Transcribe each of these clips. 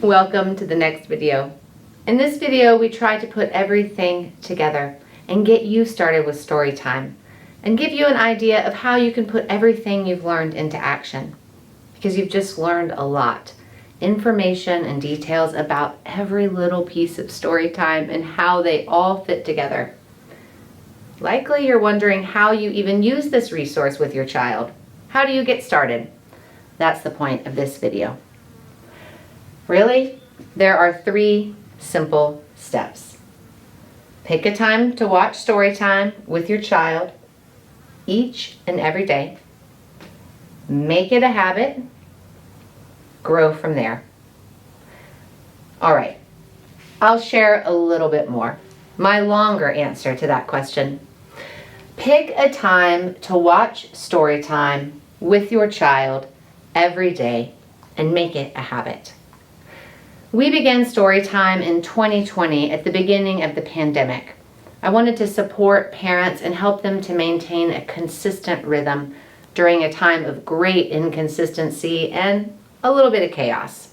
Welcome to the next video. In this video, we try to put everything together and get you started with story time and give you an idea of how you can put everything you've learned into action. Because you've just learned a lot. Information and details about every little piece of story time and how they all fit together. Likely you're wondering how you even use this resource with your child. How do you get started? That's the point of this video. Really, there are 3 simple steps. Pick a time to watch story time with your child each and every day. Make it a habit. Grow from there. All right, I'll share a little bit more. My longer answer to that question. Pick a time to watch story time with your child every day and make it a habit. We began story time in 2020 at the beginning of the pandemic. I wanted to support parents and help them to maintain a consistent rhythm during a time of great inconsistency and a little bit of chaos.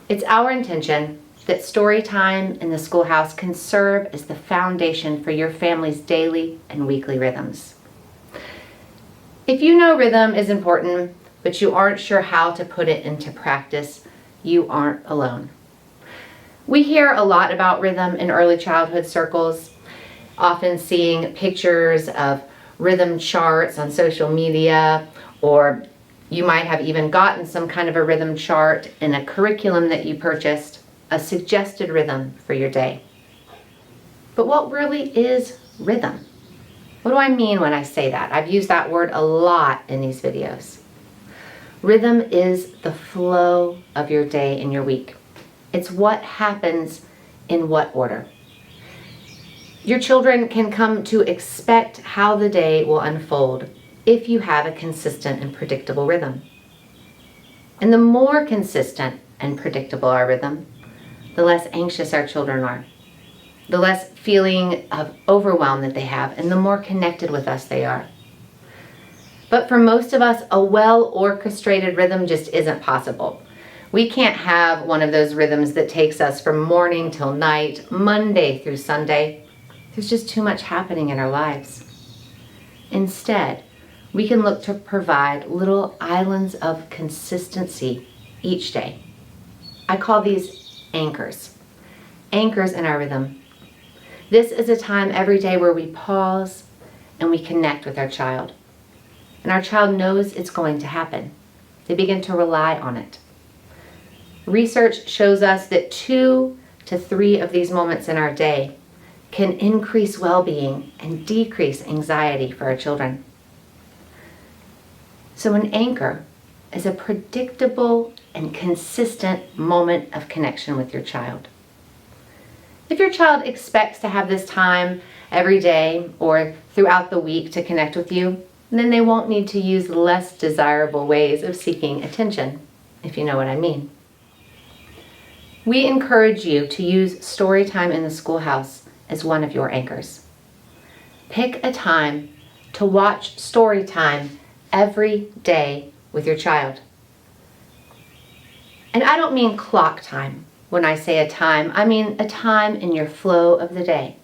It's our intention that story time in the Schoolhouse can serve as the foundation for your family's daily and weekly rhythms. If you know rhythm is important, but you aren't sure how to put it into practice, you aren't alone. We hear a lot about rhythm in early childhood circles, often seeing pictures of rhythm charts on social media, or you might have even gotten some kind of a rhythm chart in a curriculum that you purchased, a suggested rhythm for your day. But what really is rhythm? What do I mean when I say that? I've used that word a lot in these videos. Rhythm is the flow of your day and your week. It's what happens in what order. Your children can come to expect how the day will unfold if you have a consistent and predictable rhythm. And the more consistent and predictable our rhythm, the less anxious our children are, the less feeling of overwhelm that they have, and the more connected with us they are. But for most of us, a well-orchestrated rhythm just isn't possible. We can't have one of those rhythms that takes us from morning till night, Monday through Sunday. There's just too much happening in our lives. Instead, we can look to provide little islands of consistency each day. I call these anchors. Anchors in our rhythm. This is a time every day where we pause and we connect with our child. And our child knows it's going to happen. They begin to rely on it. Research shows us that 2 to 3 of these moments in our day can increase well-being and decrease anxiety for our children. So an anchor is a predictable and consistent moment of connection with your child. If your child expects to have this time every day or throughout the week to connect with you, then they won't need to use less desirable ways of seeking attention, if you know what I mean. We encourage you to use story time in the Schoolhouse as one of your anchors. Pick a time to watch story time every day with your child. And I don't mean clock time. When I say a time, I mean a time in your flow of the day.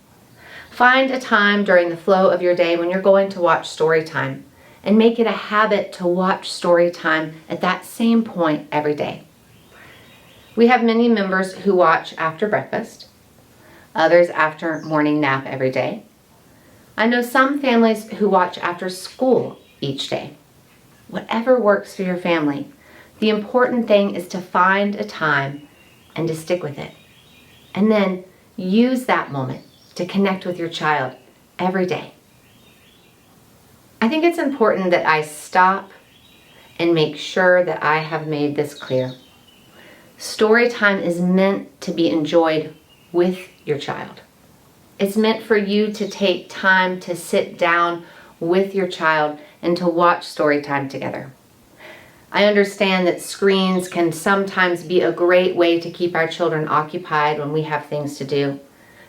Find a time during the flow of your day when you're going to watch story time and make it a habit to watch story time at that same point every day. We have many members who watch after breakfast, others after morning nap every day. I know some families who watch after school each day. Whatever works for your family, the important thing is to find a time and to stick with it. And then use that moment to connect with your child every day. I think it's important that I stop and make sure that I have made this clear. Story time is meant to be enjoyed with your child. It's meant for you to take time to sit down with your child and to watch story time together. I understand that screens can sometimes be a great way to keep our children occupied when we have things to do.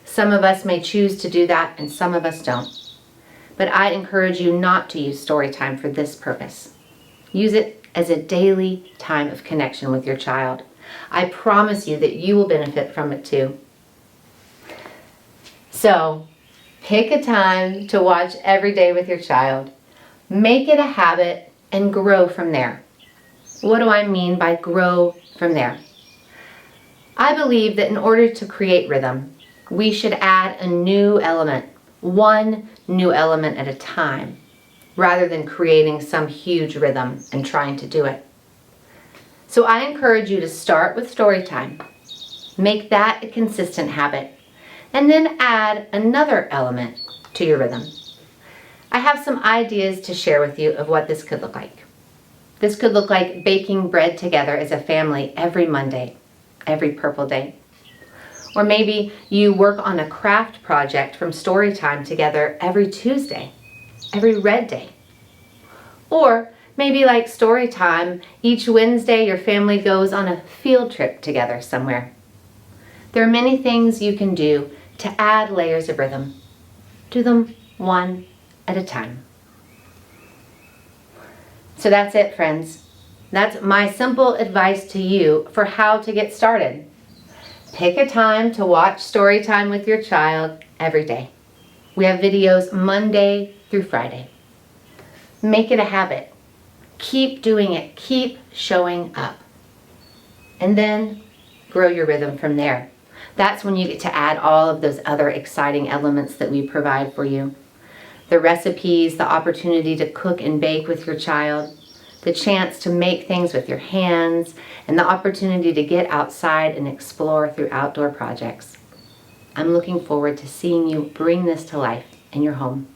Some of us may choose to do that and some of us don't. But I encourage you not to use story time for this purpose. Use it as a daily time of connection with your child. I promise you that you will benefit from it too. So, pick a time to watch every day with your child. Make it a habit and grow from there. What do I mean by grow from there? I believe that in order to create rhythm, we should add a new element, one new element at a time, rather than creating some huge rhythm and trying to do it. So I encourage you to start with story time. Make that a consistent habit, and then add another element to your rhythm. I have some ideas to share with you of what this could look like. This could look like baking bread together as a family every Monday, every Purple Day. Or maybe you work on a craft project from Storytime together every Tuesday, every Red Day. Or maybe like Storytime, each Wednesday your family goes on a field trip together somewhere. There are many things you can do to add layers of rhythm. Do them one at a time. So that's it, friends. That's my simple advice to you for how to get started. Pick a time to watch Storytime with your child every day. We have videos Monday through Friday. Make it a habit. Keep doing it. Keep showing up. And then grow your rhythm from there. That's when you get to add all of those other exciting elements that we provide for you. The recipes, the opportunity to cook and bake with your child, the chance to make things with your hands, and the opportunity to get outside and explore through outdoor projects. I'm looking forward to seeing you bring this to life in your home.